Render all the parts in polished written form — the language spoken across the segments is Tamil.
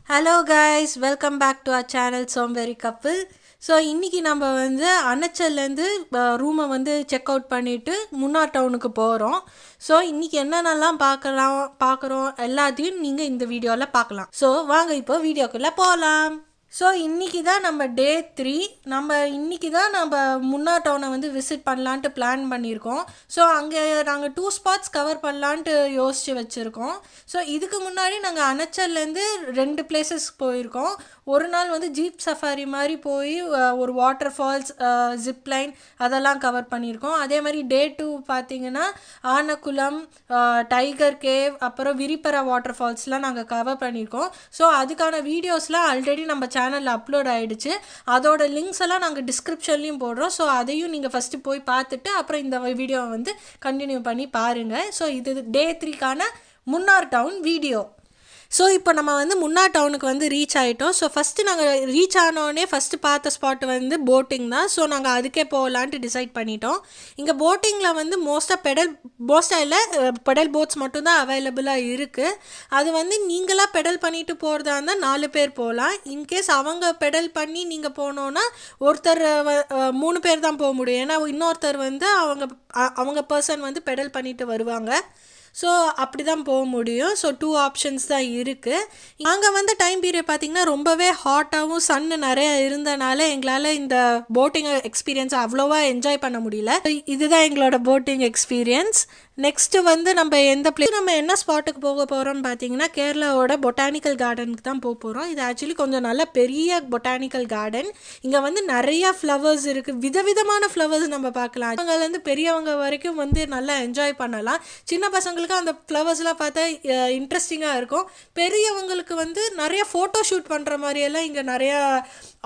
Hello guys, welcome back to our channel Somberi Couple. So இன்னைக்கு நம்ம வந்து அனச்சல்ல இருந்து ரூமை வந்து செக் அவுட் பண்ணிட்டு முன்னார் டவுனுக்கு போறோம். சோ இன்னைக்கு என்னென்னலாம் பார்க்கறோம் எல்லாத்தையும் நீங்க இந்த வீடியோல பார்க்கலாம். சோ வாங்க இப்போ வீடியோக்குள்ள போலாம். So இன்னைக்கு தான் நம்ம டே 3 இன்னைக்கு தான் நம்ம முன்னார் டவுனை வந்து விசிட் பண்ணலாம்னு பிளான் பண்ணியிருக்கோம். ஸோ அங்கே நாங்கள் 2 ஸ்பாட்ஸ் கவர் பண்ணலான்ட்டு யோசிச்சு வச்சுருக்கோம். ஸோ இதுக்கு முன்னாடி நாங்கள் அனச்சல்லேருந்து 2 பிளேசஸ் போயிருக்கோம். ஒரு நாள் வந்து ஜீப் சஃபாரி மாதிரி போய் ஒரு வாட்டர் ஃபால்ஸ் ஜிப்லைன் அதெல்லாம் கவர் பண்ணியிருக்கோம். அதே மாதிரி டே 2 பார்த்தீங்கன்னா ஆனக்குளம், டைகர் கேவ், அப்புறம் விரிப்பரா வாட்டர் ஃபால்ஸ்லாம் நாங்கள் கவர் பண்ணியிருக்கோம். ஸோ அதுக்கான வீடியோஸ்லாம் ஆல்ரெடி நம்ம சேனலில் அப்லோட் ஆகிடுச்சு. அதோட லிங்க்ஸ் எல்லாம் நாங்கள் டிஸ்கிரிப்ஷன்லையும் போடுறோம். ஸோ அதையும் நீங்கள் ஃபஸ்ட்டு போய் பார்த்துட்டு அப்புறம் இந்த வீடியோவை வந்து கண்டினியூ பண்ணி பாருங்கள். ஸோ இது டே 3க்கான முன்னார் டவுன் வீடியோ. ஸோ இப்போ நம்ம வந்து முன்னார் டவுனுக்கு வந்து ரீச் ஆகிட்டோம். ஸோ ஃபஸ்ட்டு நாங்கள் ரீச் ஆனோடனே ஃபஸ்ட்டு பார்த்த ஸ்பாட் வந்து போட்டிங் தான். ஸோ நாங்கள் அதுக்கே போகலான்ட்டு டிசைட் பண்ணிட்டோம். இங்கே போட்டிங்கில் வந்து மோஸ்ட்டாக இல்லை பெடல் போட்ஸ் மட்டும்தான் அவைலபிளாக இருக்குது. அது வந்து நீங்களாக பெடல் பண்ணிட்டு போகிறதா இருந்தால் 4 பேர் போகலாம். இன்கேஸ் அவங்க பெடல் பண்ணி நீங்கள் போனோன்னா ஒருத்தர் 3 பேர் தான் போக முடியும். ஏன்னா இன்னொருத்தர் வந்து அவங்க பர்சன் வந்து பெடல் பண்ணிட்டு வருவாங்க. ஸோ அப்படி தான் போக முடியும். ஸோ 2 ஆப்ஷன்ஸ் தான் இருக்குது. அங்கே வந்து டைம் பீரியட் பார்த்திங்கன்னா ரொம்பவே ஹாட்டாகவும் சன்னு நிறைய இருந்தனால எங்களால் இந்த போட்டிங் எக்ஸ்பீரியன்ஸை அவ்வளோவா என்ஜாய் பண்ண முடியல. இதுதான் எங்களோட போட்டிங் எக்ஸ்பீரியன்ஸ். நெக்ஸ்ட்டு வந்து நம்ம நம்ம என்ன ஸ்பாட்டுக்கு போக போகிறோம்னு பார்த்தீங்கன்னா கேரளாவோட பொட்டானிக்கல் கார்டனுக்கு தான் போக போகிறோம். இது ஆக்சுவலி கொஞ்சம் நல்ல பெரிய பொட்டானிக்கல் கார்டன். இங்கே வந்து நிறையா ஃப்ளவர்ஸ் இருக்குது. விதவிதமான ஃப்ளவர்ஸ் நம்ம பார்க்கலாம். அவங்கலேருந்து பெரியவங்க வரைக்கும் வந்து நல்லா என்ஜாய் பண்ணலாம். சின்ன பசங்களுக்கு அந்த ஃப்ளவர்ஸ்லாம் பார்த்தா இன்ட்ரெஸ்டிங்காக இருக்கும். பெரியவங்களுக்கு வந்து நிறைய ஃபோட்டோ ஷூட் பண்ணுற மாதிரியெல்லாம் இங்கே நிறையா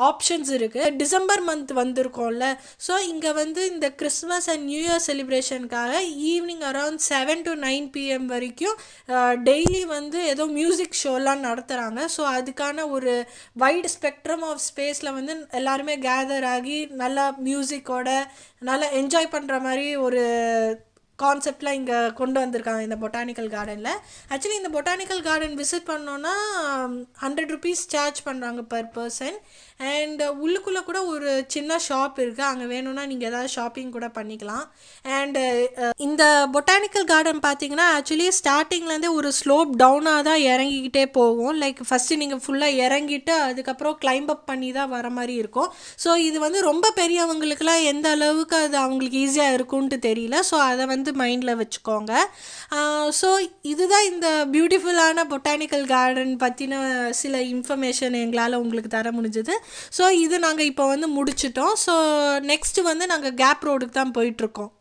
ஆப்ஷன்ஸ் இருக்குது. December month வந்திருக்கோம்ல. ஸோ இங்கே வந்து இந்த கிறிஸ்மஸ் அண்ட் நியூ இயர் செலிப்ரேஷனுக்காக ஈவினிங் அரௌண்ட் 7 to 9 PM வரைக்கும் டெய்லி வந்து ஏதோ மியூசிக் ஷோலாம் நடத்துகிறாங்க. ஸோ அதுக்கான ஒரு வைட் ஸ்பெக்ட்ரம் ஆஃப் ஸ்பேஸில் வந்து எல்லாருமே கேதர் ஆகி நல்லா மியூசிக்கோட நல்லா என்ஜாய் பண்ணுற மாதிரி ஒரு கான்செப்ட்லாம் இங்கே கொண்டு வந்திருக்காங்க இந்த பொட்டானிக்கல் கார்டனில். ஆக்சுவலி இந்த பொட்டானிக்கல் கார்டன் விசிட் பண்ணோன்னா 100 rupees சார்ஜ் பண்ணுறாங்க பர் பர்சன். அண்ட் உள்ளுக்குள்ளே கூட ஒரு சின்ன ஷாப் இருக்குது. அங்கே வேணும்னா நீங்கள் ஏதாவது ஷாப்பிங் கூட பண்ணிக்கலாம். அண்டு இந்த பொட்டானிக்கல் கார்டன் பார்த்தீங்கன்னா ஆக்சுவலி ஸ்டார்டிங்லேருந்தே ஒரு ஸ்லோப் டவுனாக தான் இறங்கிக்கிட்டே போகும். லைக் ஃபஸ்ட்டு நீங்கள் ஃபுல்லாக இறங்கிட்டு அதுக்கப்புறம் கிளைம்ப் அப் பண்ணி தான் வர மாதிரி இருக்கும். ஸோ இது வந்து ரொம்ப பெரியவங்களுக்குலாம் எந்த அளவுக்கு அது அவங்களுக்கு ஈஸியாக இருக்கும்ன்ட்டு தெரியல. ஸோ அதை வந்து மைண்டில் வச்சுக்கோங்க. ஸோ இதுதான் இந்த பியூட்டிஃபுல்லான பொட்டானிக்கல் கார்டன் பற்றின சில இன்ஃபர்மேஷன் எங்களால் உங்களுக்கு தர முடிஞ்சது. ஸோ இது நாங்கள் இப்போ வந்து முடிச்சிட்டோம். ஸோ நெக்ஸ்ட்டு வந்து நாங்கள் கேப் ரோடுக்கு தான் போயிட்டுருக்கோம்.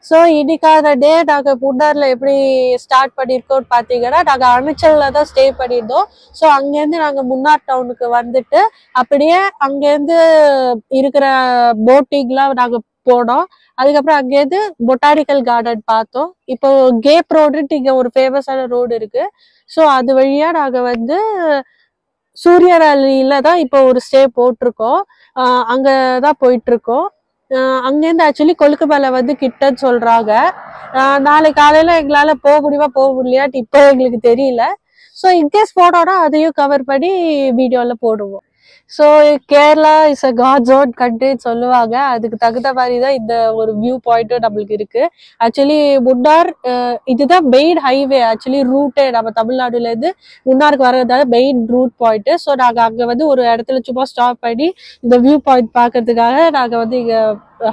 ஸோ இன்னைக்கான டே நாங்கள் முன்னாரில் எப்படி ஸ்டார்ட் பண்ணியிருக்கோம்னு பார்த்தீங்கன்னா நாங்கள் அனச்சல்ல தான் ஸ்டே பண்ணியிருந்தோம். ஸோ அங்கேருந்து நாங்கள் முன்னார் டவுனுக்கு வந்துட்டு அப்படியே அங்கேருந்து இருக்கிற போட்டிங்லாம் நாங்கள் போனோம். அதுக்கப்புறம் அங்கேருந்து பொட்டானிக்கல் கார்டன் பார்த்தோம். இப்போ கேப் ரோடுன்ட்டு இங்கே ஒரு ஃபேமஸான ரோடு இருக்கு. ஸோ அது வழியாக நாங்கள் வந்து சூரியராலியில தான் இப்போ ஒரு ஸ்டே போட்டிருக்கோம். அங்கே தான் போயிட்டுருக்கோம். அங்கேருந்து ஆக்சுவலி கொழுக்குமலை வந்து கிட்டன்னு சொல்றாங்க. நாளைக்கு காலையில எங்களால போக முடியுமா போக முடியலையாட்டு இப்போ எங்களுக்கு தெரியல. ஸோ இன்கேஸ் போனோம்னா அதையும் கவர் பண்ணி வீடியோல போடுவோம். So Kerala is a God own கண்ட்ரின்னு சொல்லுவாங்க. அதுக்கு தகுந்த மாதிரி தான் இந்த ஒரு வியூ பாயிண்ட்டும் நம்மளுக்கு இருக்கு. ஆக்சுவலி முன்னார் இதுதான் மெயின் ஹைவே, ஆக்சுவலி ரூட்டே நம்ம தமிழ்நாடுல இருந்து முன்னாருக்கு வர்றதால மெயின் ரூட் பாயிண்ட். ஸோ நாங்கள் அங்கே வந்து ஒரு இடத்துல சும்மா ஸ்டாப் பண்ணி இந்த வியூ பாயிண்ட் பார்க்கறதுக்காக நாங்கள் வந்து இங்கே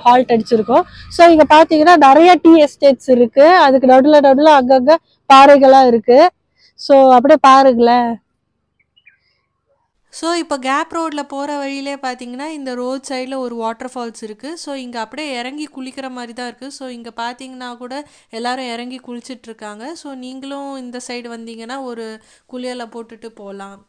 ஹால்ட் அடிச்சிருக்கோம். ஸோ இங்கே பார்த்தீங்கன்னா நிறைய டீ எஸ்டேட்ஸ் இருக்கு. அதுக்கு நடுவில் அங்கங்கே பாறைகள்லாம் இருக்கு. ஸோ அப்படியே பாருங்களேன். ஸோ இப்போ கேப் ரோடில் போகிற வழியிலே பார்த்தீங்கன்னா இந்த ரோட் சைடில் ஒரு வாட்டர் ஃபால்ஸ் இருக்குது. ஸோ இங்கே அப்படியே இறங்கி குளிக்கிற மாதிரி தான் இருக்குது. ஸோ இங்கே பார்த்தீங்கன்னா கூட எல்லாரும் இறங்கி குளிச்சிட்ருக்காங்க. ஸோ நீங்களும் இந்த சைடு வந்தீங்கன்னா ஒரு குளியலை போட்டுட்டு போகலாம்.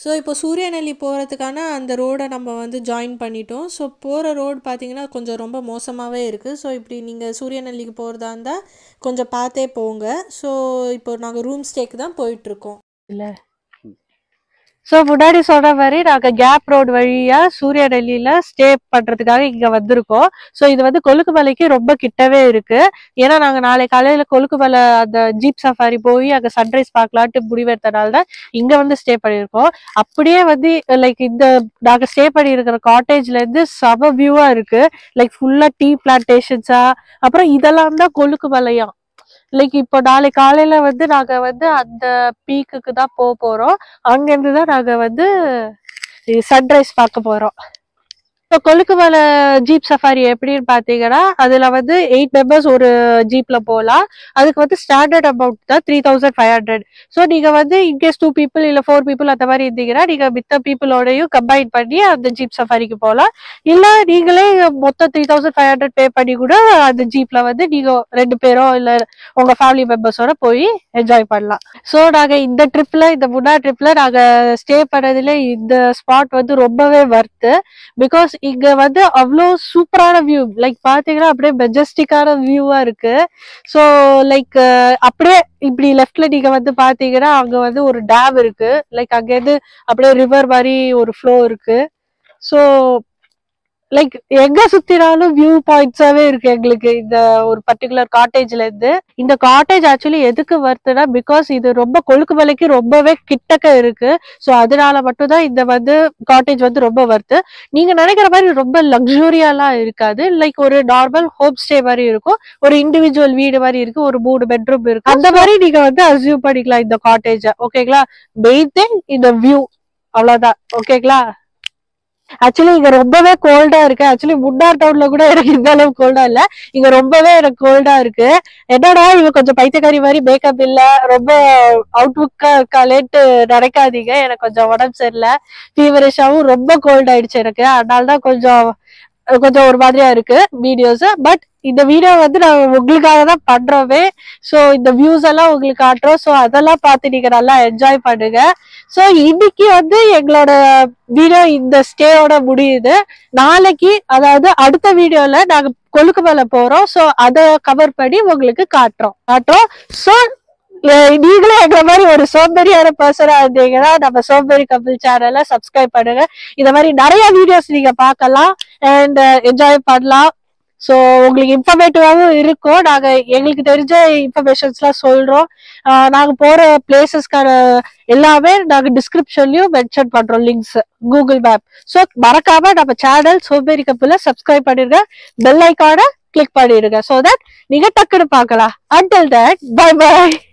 ஸோ இப்போ சூரியநெல்லி போகிறதுக்கான அந்த ரோடை நம்ம வந்து ஜாயின் பண்ணிட்டோம். ஸோ போகிற ரோடு பார்த்திங்கன்னா கொஞ்சம் ரொம்ப மோசமாகவே இருக்குது. ஸோ இப்படி நீங்கள் சூரியநெல்லிக்கு போகிறதா இருந்தால் கொஞ்சம் பார்த்தே போங்க. ஸோ இப்போ நாங்கள் ரூம் ஸ்டேக்கு தான் போயிட்டுருக்கோம். இல்லை ஸோ முன்னாடி சொன்ன மாதிரி நாங்கள் கேப் ரோடு வழியாக சூரியநெல்லியில் ஸ்டே பண்ணுறதுக்காக இங்கே வந்திருக்கோம். ஸோ இது வந்து கொழுக்குமலைக்கு ரொம்ப கிட்டவே இருக்குது. ஏன்னா நாங்கள் நாளை காலையில் கொழுக்குமலை அந்த ஜீப் சஃபாரி போய் அங்கே சன்ரைஸ் பார்க்கலான்ட்டு முடிவெடுத்தனால தான் இங்கே வந்து ஸ்டே பண்ணியிருக்கோம். அப்படியே வந்து லைக் இந்த நாங்கள் ஸ்டே பண்ணியிருக்கிற காட்டேஜ்லேருந்து செம வியூவாக இருக்குது. லைக் ஃபுல்லாக டீ பிளான்டேஷன்ஸா, அப்புறம் இதெல்லாம் தான் கொழுக்குமலையா. லைக் இப்போ நாளை காலையில வந்து நாங்க வந்து அந்த பீக்குக்கு தான் போறோம். அங்கிருந்து தான் நாங்க வந்து சன்ரைஸ் பார்க்க போறோம். இப்போ கொழுக்குமலை ஜீப் சஃபாரி எப்படின்னு பார்த்தீங்கன்னா அதில் வந்து 8 மெம்பர்ஸ் ஒரு ஜீப்பில் போகலாம். அதுக்கு வந்து ஸ்டாண்டர்ட் அமௌண்ட் தான் 3500. ஸோ நீங்கள் வந்து இன்கேஸ் 2 people இல்லை 4 people அந்த மாதிரி இருந்தீங்கன்னா நீங்கள் மித்த பீப்புளோடையும் கம்பைன் பண்ணி அந்த ஜீப் சஃபாரிக்கு போகலாம். இல்லை நீங்களே மொத்தம் 3500 பே பண்ணி கூட அந்த ஜீப்பில் வந்து நீங்கள் 2 பேரோ இல்லை உங்கள் ஃபேமிலி மெம்பர்ஸோட போய் என்ஜாய் பண்ணலாம். ஸோ நாங்கள் இந்த ட்ரிப்பில் இந்த முன்னாடி ட்ரிப்பில் நாங்கள் ஸ்டே பண்ணதுல இந்த ஸ்பாட் வந்து ரொம்பவே வர்த்து. பிகாஸ் இங்க வந்து அவ்வளோ சூப்பரான வியூ, லைக் பாத்தீங்கன்னா அப்படியே மெஜஸ்டிக்கான வியூவா இருக்கு. ஸோ லைக் அப்படியே இப்படி லெஃப்ட்ல நீங்க வந்து பாத்தீங்கன்னா அங்க வந்து ஒரு டேம் இருக்கு. லைக் அங்கேருந்து அப்படியே ரிவர் மாதிரி ஒரு ஃப்ளோ இருக்கு. ஸோ லைக் எங்க சுத்தினாலும் வியூ பாயிண்ட்ஸாவே இருக்கு எங்களுக்கு இந்த ஒரு பர்டிகுலர் காட்டேஜ்ல இருந்து. இந்த காட்டேஜ் ஆக்சுவலி எதுக்கு வருதுன்னா பிகாஸ் இது ரொம்ப கொழுக்குமலைக்கு ரொம்பவே கிட்டக்க இருக்கு. ஸோ அதனால மட்டும்தான் இந்த வந்து காட்டேஜ் வந்து ரொம்ப வருது. நீங்க நினைக்கிற மாதிரி ரொம்ப லக்ஸூரியாலாம் இருக்காது. லைக் ஒரு நார்மல் ஹோம் ஸ்டே மாதிரி இருக்கும். ஒரு இண்டிவிஜுவல் வீடு மாதிரி இருக்கு. ஒரு 3 பெட்ரூம் இருக்கு. அந்த மாதிரி நீங்க வந்து அசியூம் பண்ணிக்கலாம் இந்த காட்டேஜ. ஓகேங்களா? மெயின் திங் இந்த வியூ, அவ்வளவுதான். ஓகேங்களா? ஆக்சுவலி இங்க ரொம்பவே கோல்டா இருக்கு. ஆக்சுவலி முன்னார் டவுன்ல கூட எனக்கு இந்த அளவு கோல்டா இல்ல, இங்க ரொம்பவே எனக்கு கோல்டா இருக்கு. என்னடா இவ கொஞ்சம் பைத்தியக்காரி மாதிரி மேக்கப் இல்ல, ரொம்ப அவுட்லுக்கா இருக்காளேட்டு நினைக்காதீங்க. எனக்கு கொஞ்சம் உடம்பு சரியில்லை, ஃபீவரிஷாவும் ரொம்ப கோல்ட் ஆயிடுச்சு எனக்கு. அதனாலதான் கொஞ்சம் ஒரு மாதிரியா இருக்கு வீடியோஸ். பட் இந்த வீடியோ வந்து நான் உங்களுக்காக தான் பண்றோமே. ஸோ இந்த வியூஸ் எல்லாம் உங்களுக்கு காட்டுறோம். ஸோ அதெல்லாம் பார்த்து நீங்க நல்லா என்ஜாய் பண்ணுங்க. ஸோ இன்னைக்கு வந்து எங்களோட வீடியோ இந்த ஸ்டேயோட முடியுது. நாளைக்கு அதாவது அடுத்த வீடியோல நாங்க கொழுக்குமலை போறோம். ஸோ அதை கவர் பண்ணி உங்களுக்கு காட்டுறோம். ஸோ நீங்களே எங்களை மாதிரி ஒரு சோம்பேறியான பர்சனா இருந்தீங்கன்னா நம்ம சோம்பேறி கப்பிள் சேனலை சப்ஸ்கிரைப் பண்ணுங்க. இந்த மாதிரி நிறைய வீடியோஸ் நீங்க பார்க்கலாம் அண்ட் என்ஜாய் பண்ணலாம். ஸோ உங்களுக்கு இன்ஃபர்மேட்டிவாகவும் இருக்கும். நாங்க எங்களுக்கு தெரிஞ்ச இன்ஃபர்மேஷன்ஸ் எல்லாம் சொல்றோம். நாங்க போற பிளேசஸ்க்கான எல்லாமே நாங்க டிஸ்கிரிப்ஷன்லயும் மென்ஷன் பண்றோம் லிங்க்ஸ், கூகுள் மேப். ஸோ மறக்காம நம்ம சேனல் சோம்பேறி கப்பில சப்ஸ்கிரைப் பண்ணிருங்க, பெல் ஐக்கான கிளிக் பண்ணிடுங்க. ஸோ தட் நீங்க டக்குன்னு பார்க்கலாம். Until that, bye bye.